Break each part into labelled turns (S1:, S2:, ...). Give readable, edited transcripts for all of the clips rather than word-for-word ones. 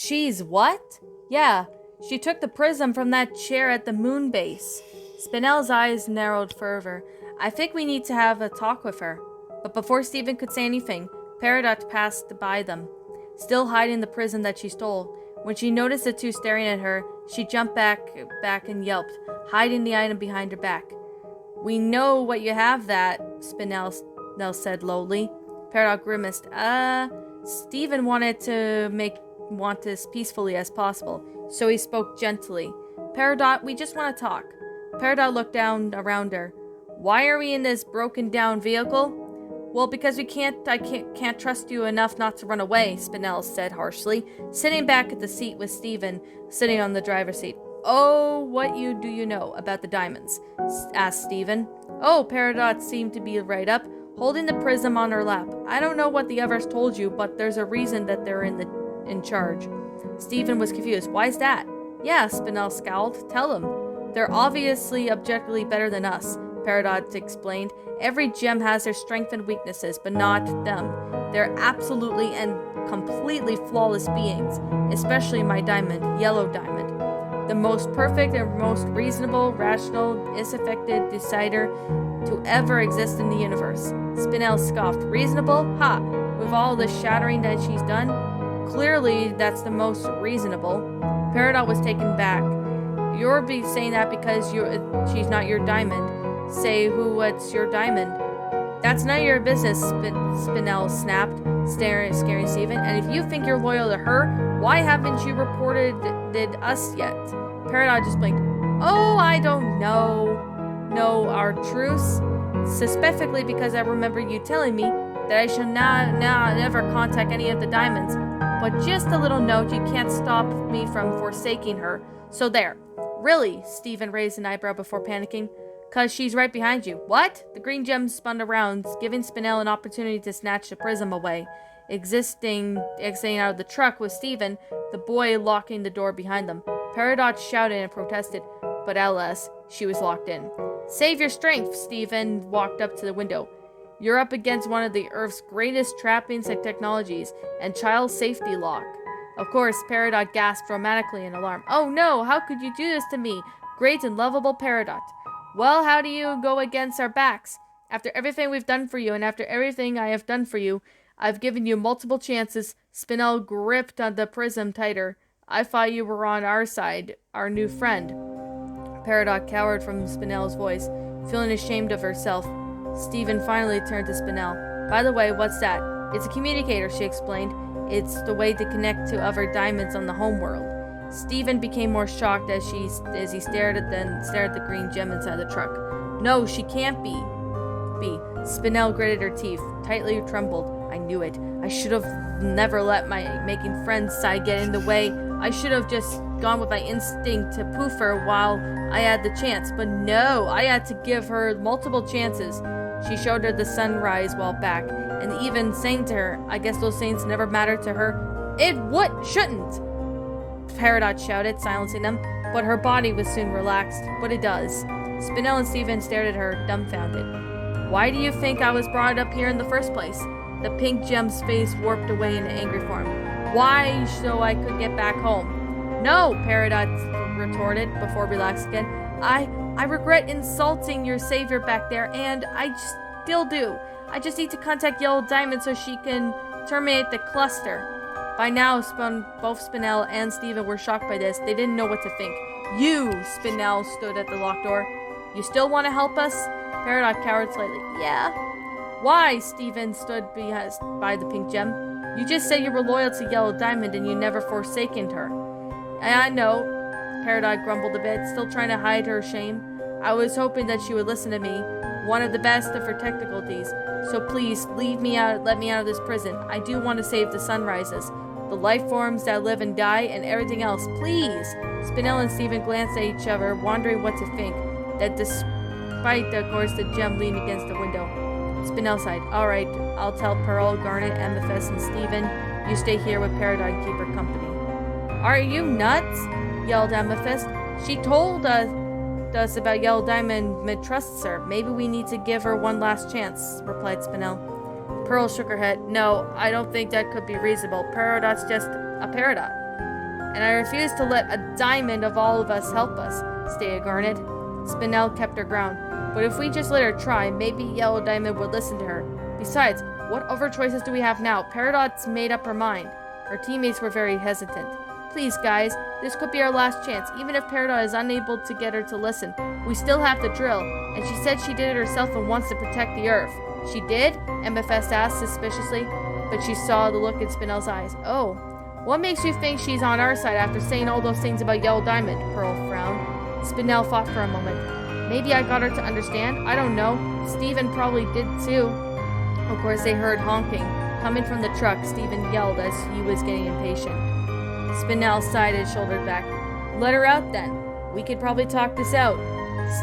S1: She's what? Yeah, she took the prism from that chair at the moon base. Spinel's eyes narrowed further. I think we need to have a talk with her. But before Stephen could say anything, Peridot passed by them, still hiding the prism that she stole. When she noticed the two staring at her, she jumped back and yelped, hiding the item behind her back. We know what you have that, Spinel said lowly. Peridot grimaced. Stephen wanted to want this peacefully as possible, so he spoke gently. Peridot, we just want to talk. Peridot looked down around her. Why are we in this broken down vehicle? Well, because I can't trust you enough not to run away, Spinel said harshly, sitting back at the seat with Stephen sitting on the driver's seat. Oh, what do you know about the diamonds? Asked Stephen. Oh, Peridot seemed to be right up, holding the prism on her lap. I don't know what the others told you, but there's a reason that they're in charge. Stephen was confused. Why's that? Yeah, Spinel scowled. Tell them. They're obviously objectively better than us, Peridot explained. Every gem has their strengths and weaknesses, but not them. They're absolutely and completely flawless beings, especially my diamond, Yellow Diamond. The most perfect and most reasonable, rational, disaffected decider to ever exist in the universe. Spinel scoffed. Reasonable? Ha! With all the shattering that she's done? Clearly, that's the most reasonable. Peridot was taken back. You're saying that because she's not your diamond. Say what's your diamond. That's none of your business, Spinel snapped, scaring Stephen. And if you think you're loyal to her, why haven't you reported us yet? Peridot just blinked. Oh, I don't know. No, our truce? Specifically because I remember you telling me that I shall never contact any of the diamonds. But just a little note, you can't stop me from forsaking her. So there. Really? Stephen raised an eyebrow before panicking. 'Cause she's right behind you. What? The green gem spun around, giving Spinel an opportunity to snatch the prism away. Exiting out of the truck with Stephen, the boy locking the door behind them. Peridot shouted and protested, but alas, she was locked in. Save your strength, Stephen walked up to the window. You're up against one of the Earth's greatest trappings and technologies, and child safety lock. Of course, Peridot gasped dramatically in alarm. Oh no, how could you do this to me? Great and lovable Peridot. Well, how do you go against our backs? After everything we've done for you, and after everything I have done for you, I've given you multiple chances. Spinel gripped on the prism tighter. I thought you were on our side, our new friend. Peridot cowered from Spinel's voice, feeling ashamed of herself. Stephen finally turned to Spinel. By the way, what's that? It's a communicator, she explained. It's the way to connect to other diamonds on the homeworld. Stephen became more shocked as he stared at the green gem inside the truck. No, she can't be. Spinel gritted her teeth, tightly trembled. I knew it. I should have never let my making friends side get in the way. I should have just gone with my instinct to poof her while I had the chance. But no, I had to give her multiple chances. She showed her the sunrise while back, and even saying to her, I guess those things never mattered to her. It shouldn't! Peridot shouted, silencing them, but her body was soon relaxed. But it does. Spinel and Stephen stared at her, dumbfounded. Why do you think I was brought up here in the first place? The pink gem's face warped away in an angry form. Why? So I could get back home. No, Peridot retorted before relaxing again. I regret insulting your savior back there, and I still do. I just need to contact Yellow Diamond so she can terminate the cluster. By now, both Spinel and Stephen were shocked by this. They didn't know what to think. You, Spinel stood at the locked door. You still want to help us? Peridot cowered slightly. Yeah. Why? Stephen stood by the pink gem. You just said you were loyal to Yellow Diamond and you never forsaken her. I know. Peridot grumbled a bit, still trying to hide her shame. I was hoping that she would listen to me. One of the best of her technicalities. So please, let me out of this prison. I do want to save the sunrises, the life forms that live and die, and everything else. Please! Spinel and Stephen glanced at each other, wondering what to think. That despite, of course, the gem leaned against the window. Spinel sighed. Alright, I'll tell Pearl, Garnet, Amethyst, and Stephen. You stay here with Peridot and keep her company. Are you nuts? Yelled Amethyst. She told us about Yellow Diamond trusts her. Maybe we need to give her one last chance, replied Spinel. Pearl shook her head. No, I don't think that could be reasonable. Peridot's just a Peridot. and I refuse to let a diamond of all of us help us, Stea garnered. Spinel kept her ground. But if we just let her try, maybe Yellow Diamond would listen to her. Besides, what other choices do we have now? Peridot's made up her mind. Her teammates were very hesitant. Please, guys, this could be our last chance. Even if Peridot is unable to get her to listen, we still have the drill. And she said she did it herself and wants to protect the Earth. She did? MFS asked suspiciously, but she saw the look in Spinel's eyes. Oh, what makes you think she's on our side after saying all those things about Yellow Diamond? Pearl frowned. Spinel thought for a moment. Maybe I got her to understand? I don't know. Steven probably did too. Of course, they heard honking. Coming from the truck, Steven yelled as he was getting impatient. Spinel sighed and shouldered back. Let her out then. We could probably talk this out.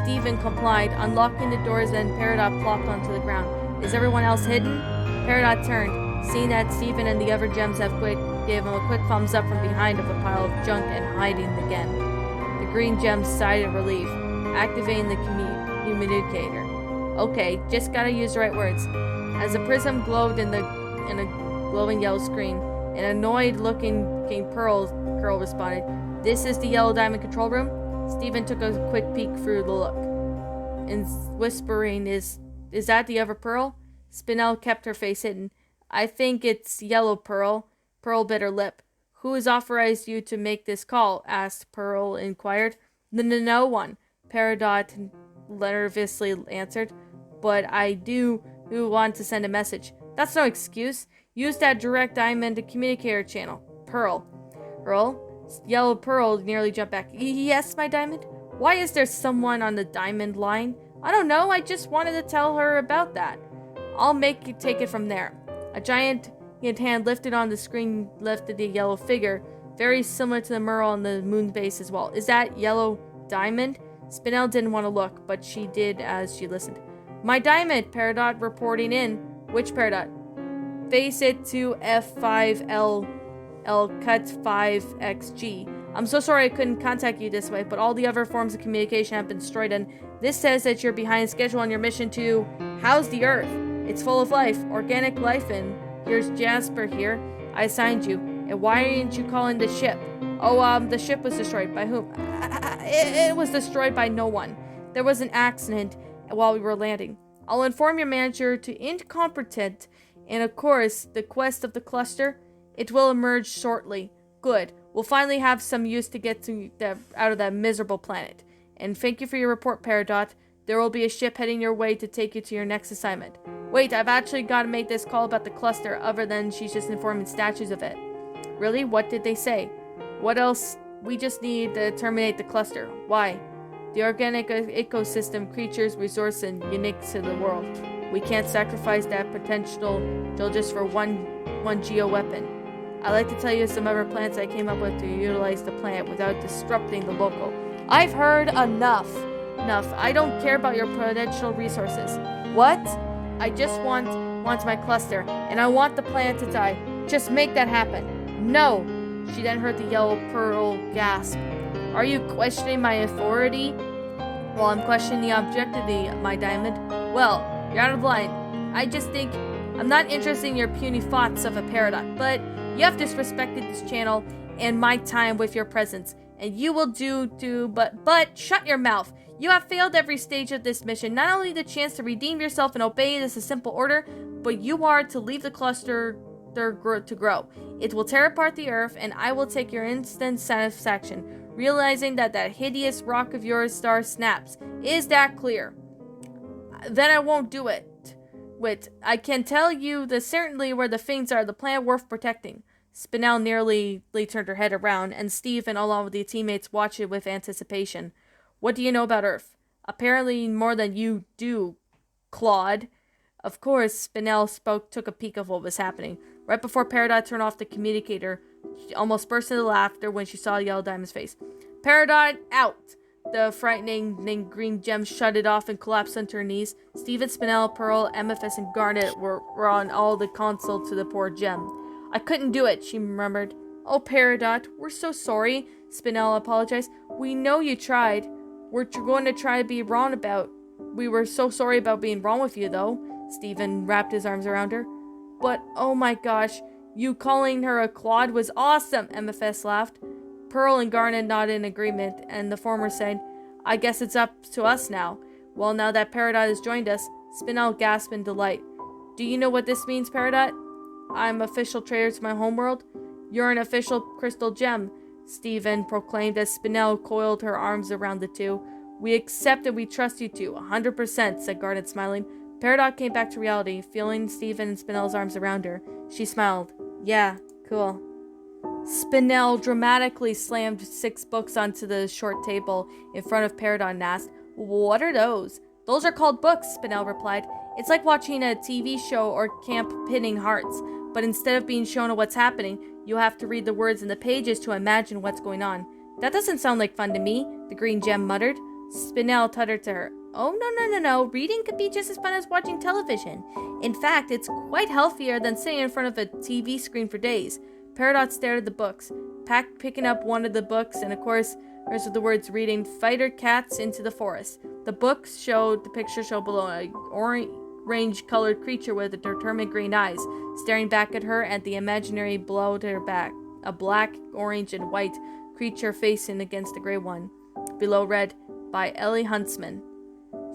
S1: Steven complied, unlocking the doors, then Peridot plopped onto the ground. Is everyone else hidden? Peridot turned. Seeing that Steven and the other gems have quit, gave him a quick thumbs up from behind of a pile of junk and hiding again. The green gems sighed in relief, activating the communicator. Okay, just gotta use the right words. As the prism glowed in a glowing yellow screen, an annoyed-looking Pearl responded, This is the Yellow Diamond control room? Steven took a quick peek through the look. And whispering, Is that the other Pearl? Spinel kept her face hidden. I think it's Yellow Pearl. Pearl bit her lip. Who has authorized you to make this call? Asked Pearl inquired. No one, Peridot nervously answered. But I do want to send a message. That's no excuse. Use that direct diamond communicator channel. Pearl. Yellow Pearl nearly jumped back. Yes, my diamond? Why is there someone on the diamond line? I don't know. I just wanted to tell her about that. I'll make you take it from there. A giant hand lifted on the screen lifted the yellow figure, very similar to the mural on the moon base as well. Is that Yellow Diamond? Spinel didn't want to look, but she did as she listened. My diamond, Peridot reporting in. Which Peridot? Face it to F5L cut 5XG. I'm so sorry I couldn't contact you this way, but all the other forms of communication have been destroyed, and this says that you're behind schedule on your mission to house the Earth. It's full of life, organic life, and here's Jasper here. I assigned you. And why aren't you calling the ship? Oh, the ship was destroyed. By whom? It was destroyed by no one. There was an accident while we were landing. I'll inform your manager to incompetent, and of course, the quest of the cluster. It will emerge shortly. Good. We'll finally have some use to get out of that miserable planet. And thank you for your report, Peridot. There will be a ship heading your way to take you to your next assignment. Wait, I've actually got to make this call about the cluster other than she's just informing statues of it. Really? What did they say? What else? We just need to terminate the cluster. Why? The organic ecosystem, creatures, resource, and unique to the world. We can't sacrifice that potential just for one geo weapon. I'd like to tell you some other plans I came up with to utilize the planet without disrupting the local. I've heard enough. I don't care about your potential resources. What? I just want my cluster, and I want the planet to die. Just make that happen. No! She then heard the Yellow Pearl gasp. Are you questioning my authority? Well, I'm questioning the objectivity of my diamond. Well, you're out of line. I just think I'm not interested in your puny thoughts of a Peridot, but you have disrespected this channel and my time with your presence, and you will but shut your mouth. You have failed every stage of this mission. Not only the chance to redeem yourself and obey this a simple order, but you are to leave the cluster to grow. It will tear apart the Earth, and I will take your instant satisfaction, realizing that hideous rock of yours star snaps. Is that clear? Then I won't do it. Wait, I can tell you certainly where the things are the planet worth protecting. Spinel nearly turned her head around, and Steve and along with the teammates watched it with anticipation. What do you know about Earth? Apparently more than you do, Claude. Of course, Spinel took a peek of what was happening. Right before Peridot turned off the communicator, she almost burst into laughter when she saw Yellow Diamond's face. Peridot, out! The frightening green gem shut it off and collapsed onto her knees. Steven, Spinel, Pearl, MFS, and Garnet were on all the console to the poor gem. I couldn't do it, she murmured. Oh, Peridot, we're so sorry, Spinel apologized. We know you tried. We're going to try to be wrong about. We were so sorry about being wrong with you, though. Steven wrapped his arms around her. But, oh my gosh, you calling her a Claude was awesome, MFS laughed. Pearl and Garnet nodded in agreement, and the former said, I guess it's up to us now. Well, now that Peridot has joined us, Spinel gasped in delight. Do you know what this means, Peridot? I'm official traitor to my homeworld. You're an official crystal gem, Stephen proclaimed as Spinel coiled her arms around the two. We accept and we trust you two, 100%, said Garnet, smiling. Peridot came back to reality, feeling Stephen and Spinel's arms around her. She smiled. Yeah, cool. Spinel dramatically slammed 6 books onto the short table in front of Peridot and asked, What are those? Those are called books, Spinel replied. It's like watching a TV show or Camp Pinning Hearts, but instead of being shown what's happening, you have to read the words in the pages to imagine what's going on. That doesn't sound like fun to me, the green gem muttered. Spinel tuttered to her. Oh, no. Reading could be just as fun as watching television. In fact, it's quite healthier than sitting in front of a TV screen for days. Peridot stared at the books, picking up one of the books, and of course, there's the words reading Fighter Cats into the Forest. The picture showed below a orange-colored creature with determined green eyes, staring back at her at the imaginary blow to her back. A black, orange, and white creature facing against the gray one. Below read, by Ellie Huntsman.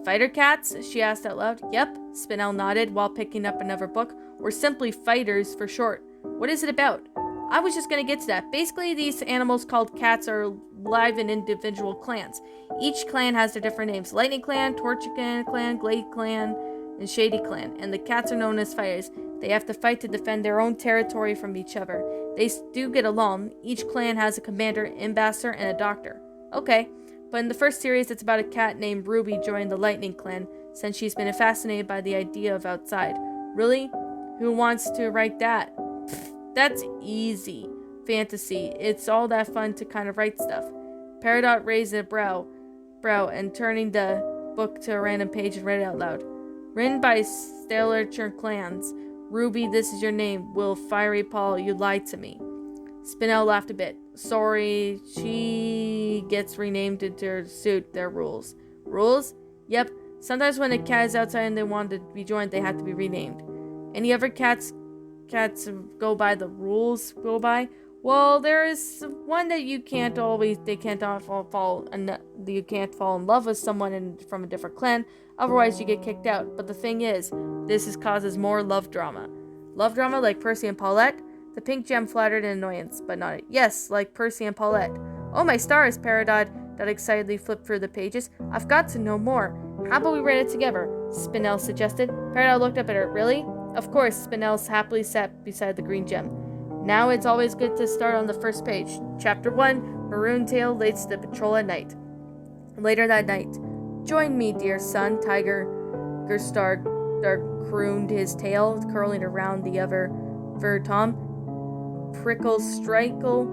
S1: Fighter cats? She asked out loud. Yep, Spinel nodded while picking up another book, or simply fighters for short. What is it about? I was just going to get to that. Basically, these animals called cats are live in individual clans. Each clan has their different names. Lightning Clan, Torch Clan, Glade Clan, and Shady Clan. And the cats are known as fighters. They have to fight to defend their own territory from each other. They do get along. Each clan has a commander, ambassador, and a doctor. Okay, but in the first series, it's about a cat named Ruby joining the Lightning Clan, since she's been fascinated by the idea of outside. Really? Who wants to write that? That's easy. Fantasy. It's all that fun to kind of write stuff. Peridot raised a brow and turning the book to a random page and read it out loud. Written by Stellar Clans. Ruby, this is your name. Will Fiery Paul, you lied to me. Spinel laughed a bit. Sorry, she gets renamed to suit their rules. Rules? Yep. Sometimes when a cat is outside and they want to be joined, they have to be renamed. Any other cats go by the rules go by? Well, there is one that you can't fall in love with someone from a different clan, otherwise you get kicked out. But the thing is, causes more love drama. Love drama like Percy and Paulette? The pink gem flattered in annoyance, but nodded. Yes, like Percy and Paulette. Oh my stars, Peridot excitedly flipped through the pages. I've got to know more. How about we read it together? Spinel suggested. Peridot looked up at her. Really? Of course, Spinel happily sat beside the green gem. Now it's always good to start on the first page. Chapter 1, Maroon Tail leads the patrol at night. Later that night. Join me, dear son, Tiger Gerstar crooned, his tail curling around the other fur Tom. Prickle Strickle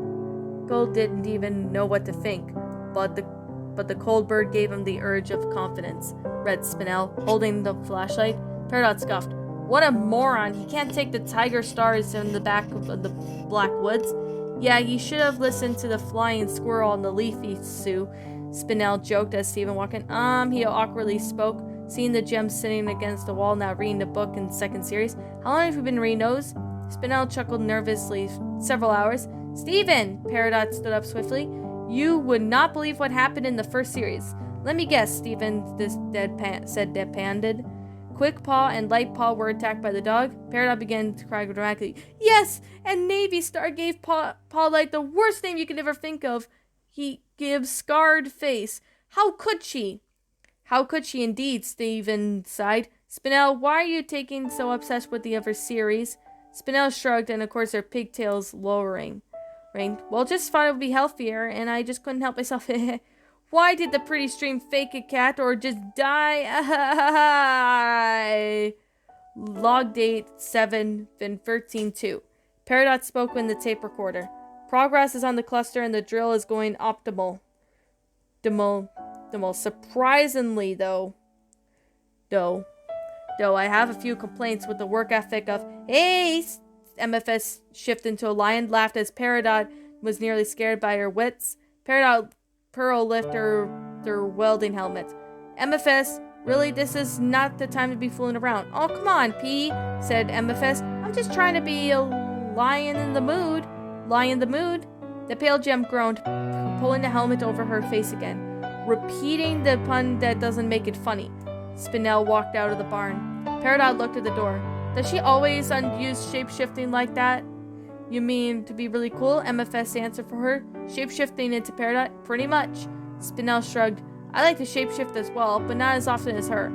S1: didn't even know what to think, but the cold bird gave him the urge of confidence. Read Spinel, holding the flashlight. Peridot scoffed. What a moron. He can't take the tiger stars in the back of the black woods. Yeah, you should have listened to the flying squirrel and the leafy Sue, Spinel joked as Stephen walked in. He awkwardly spoke, seeing the gem sitting against the wall, now reading the book in the second series. How long have you been reading those? Spinel chuckled nervously. Several hours. Stephen! Peridot stood up swiftly. You would not believe what happened in the first series. Let me guess, Stephen said deadpanned. Quick Paw and Light Paw were attacked by the dog. Peridot began to cry dramatically. Yes! And Navy Star gave Paw Light the worst name you could ever think of. He gives Scarred Face. How could she? How could she indeed, Stephen sighed. Spinel, why are you taking so obsessed with the other series? Spinel shrugged, and of course her pigtails lowering. Well, just thought it would be healthier, and I just couldn't help myself. Why did the pretty stream fake a cat or just die? Log date 7/13/2. Peridot spoke in the tape recorder. Progress is on the cluster and the drill is going optimal. Surprisingly, though, I have a few complaints with the work ethic of, hey, MFS shifted into a lion, laughed as Peridot was nearly scared by her wits. Pearl lifted her welding helmet. MFS, really, this is not the time to be fooling around. Oh, come on, P, said MFS. I'm just trying to be a lion in the mood. The pale gem groaned, pulling the helmet over her face again, repeating the pun that doesn't make it funny. Spinel walked out of the barn. Peridot looked at the door. Does she always use shape-shifting like that? You mean to be really cool? MFS answered for her. Shape-shifting into Peridot? Pretty much. Spinel shrugged. I like to shape-shift as well, but not as often as her.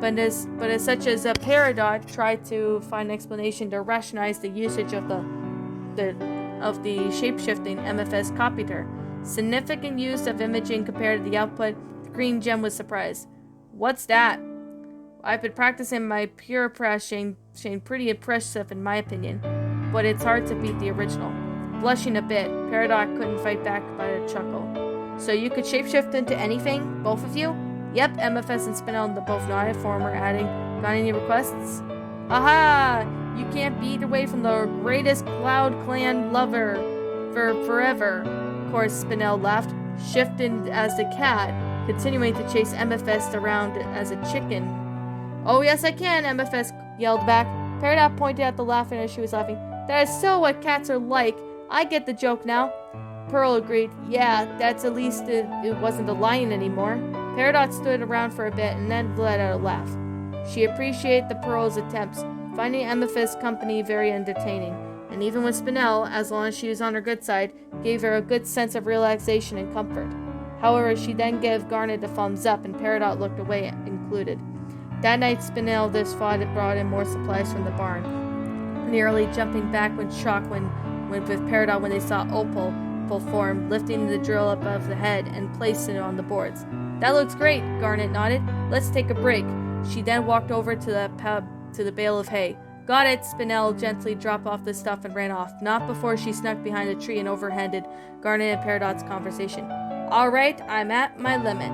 S1: But as such as a Peridot tried to find an explanation to rationalize the usage of the shape-shifting, MFS copied her. Significant use of imaging compared to the output. The green gem was surprised. What's that? I've been practicing my pure pressing, pretty impressive in my opinion, but it's hard to beat the original. Blushing a bit, Peridot couldn't fight back by a chuckle. So you could shapeshift into anything, both of you? Yep, MFS and Spinel both nodded, former adding, got any requests? Aha! You can't beat away from the greatest Cloud Clan lover for forever. Of course, Spinel laughed, shifted as the cat, continuing to chase MFS around as a chicken. Oh yes I can, MFS yelled back. Peridot pointed at the laughing as she was laughing. That is so what cats are like. I get the joke now. Pearl agreed. Yeah, that's at least it wasn't a lion anymore. Peridot stood around for a bit and then let out a laugh. She appreciated the Pearl's attempts, finding MFS company very entertaining, and even with Spinel, as long as she was on her good side, gave her a good sense of relaxation and comfort. However, she then gave Garnet a thumbs up, and Peridot looked away included. That night, Spinel this fought and brought in more supplies from the barn, nearly jumping back with shock with Peridot when they saw Opal full form, lifting the drill above the head and placing it on the boards. That looks great, Garnet nodded. Let's take a break. She then walked over to the bale of hay. Got it, Spinel gently dropped off the stuff and ran off, not before she snuck behind a tree and overheaded Garnet and Peridot's conversation. All right, I'm at my limit.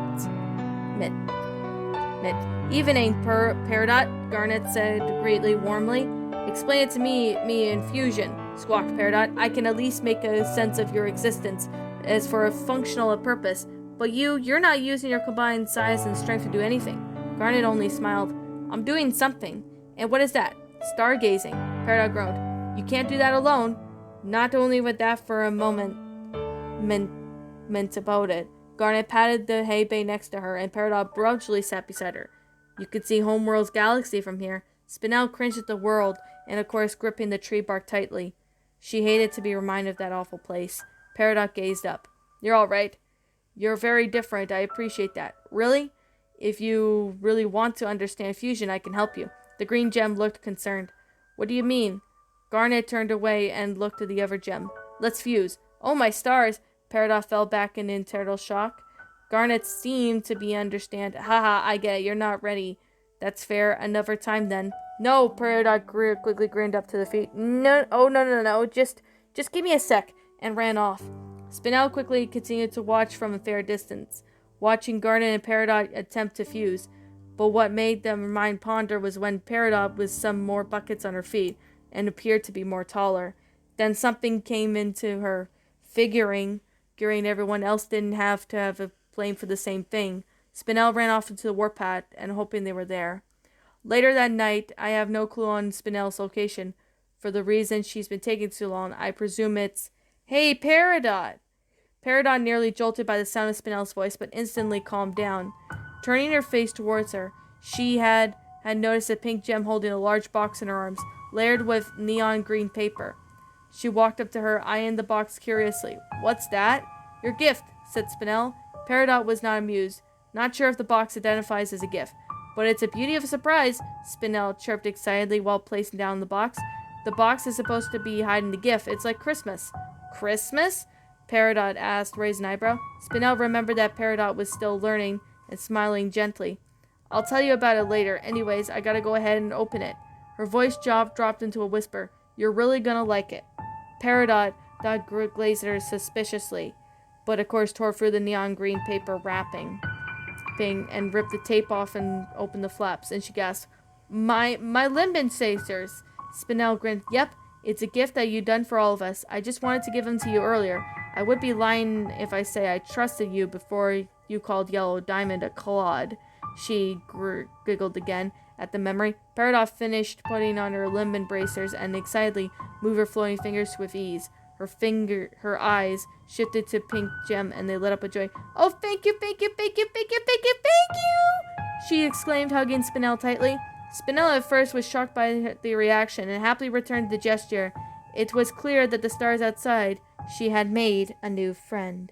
S1: Evening, Peridot, Garnet said greatly warmly. Explain it to me in fusion, squawked Peridot. I can at least make a sense of your existence as for a functional purpose, but you're not using your combined size and strength to do anything. Garnet only smiled. I'm doing something. And what is that? Stargazing, Peridot groaned. You can't do that alone. Not only with that for a moment meant about it. Garnet patted the hay bay next to her, and Peridot brutally sat beside her. You could see Homeworld's galaxy from here. Spinel cringed at the world, and of course gripping the tree bark tightly. She hated to be reminded of that awful place. Peridot gazed up. You're all right. You're very different. I appreciate that. Really? If you really want to understand fusion, I can help you. The green gem looked concerned. What do you mean? Garnet turned away and looked at the other gem. Let's fuse. Oh my stars! Peridot fell back in internal shock. Garnet seemed to be understand. Haha, I get it. You're not ready. That's fair. Another time then. No, Peridot quickly grinned up to the feet. No, oh no. Just give me a sec, and ran off. Spinel quickly continued to watch from a fair distance, watching Garnet and Peridot attempt to fuse. But what made their mind ponder was when Peridot was some more buckets on her feet, and appeared to be more taller. Then something came into her, figuring everyone else didn't have to have a blame for the same thing. Spinel ran off into the warpath, and hoping they were there. Later that night, I have no clue on Spinel's location. For the reason she's been taking too long, I presume it's, Hey, Peridot! Peridot nearly jolted by the sound of Spinel's voice, but instantly calmed down. Turning her face towards her, she had noticed a pink gem holding a large box in her arms, layered with neon green paper. She walked up to her, eyeing the box curiously. What's that? Your gift, said Spinel. Peridot was not amused. Not sure if the box identifies as a gift. But it's a beauty of a surprise, Spinel chirped excitedly while placing down the box. The box is supposed to be hiding the gift. It's like Christmas. Christmas? Peridot asked, raising an eyebrow. Spinel remembered that Peridot was still learning and smiling gently. I'll tell you about it later. Anyways, I gotta go ahead and open it. Her voice dropped into a whisper. You're really gonna like it. Peridot glazed at her suspiciously, but of course tore through the neon green paper wrapping thing and ripped the tape off and opened the flaps, and she gasped, My limben sacers. Spinel grinned. Yep, it's a gift that you done for all of us. I just wanted to give them to you earlier. I would be lying if I say I trusted you before you called Yellow Diamond a clod. She giggled again at the memory. Peridot finished putting on her limben bracers and excitedly moved her floating fingers with ease. Her eyes shifted to Pink Gem, and they lit up with joy. "Oh, thank you, thank you, thank you, thank you, thank you, thank you!" she exclaimed, hugging Spinel tightly. Spinel at first was shocked by the reaction and happily returned the gesture. It was clear that the stars outside, she had made a new friend.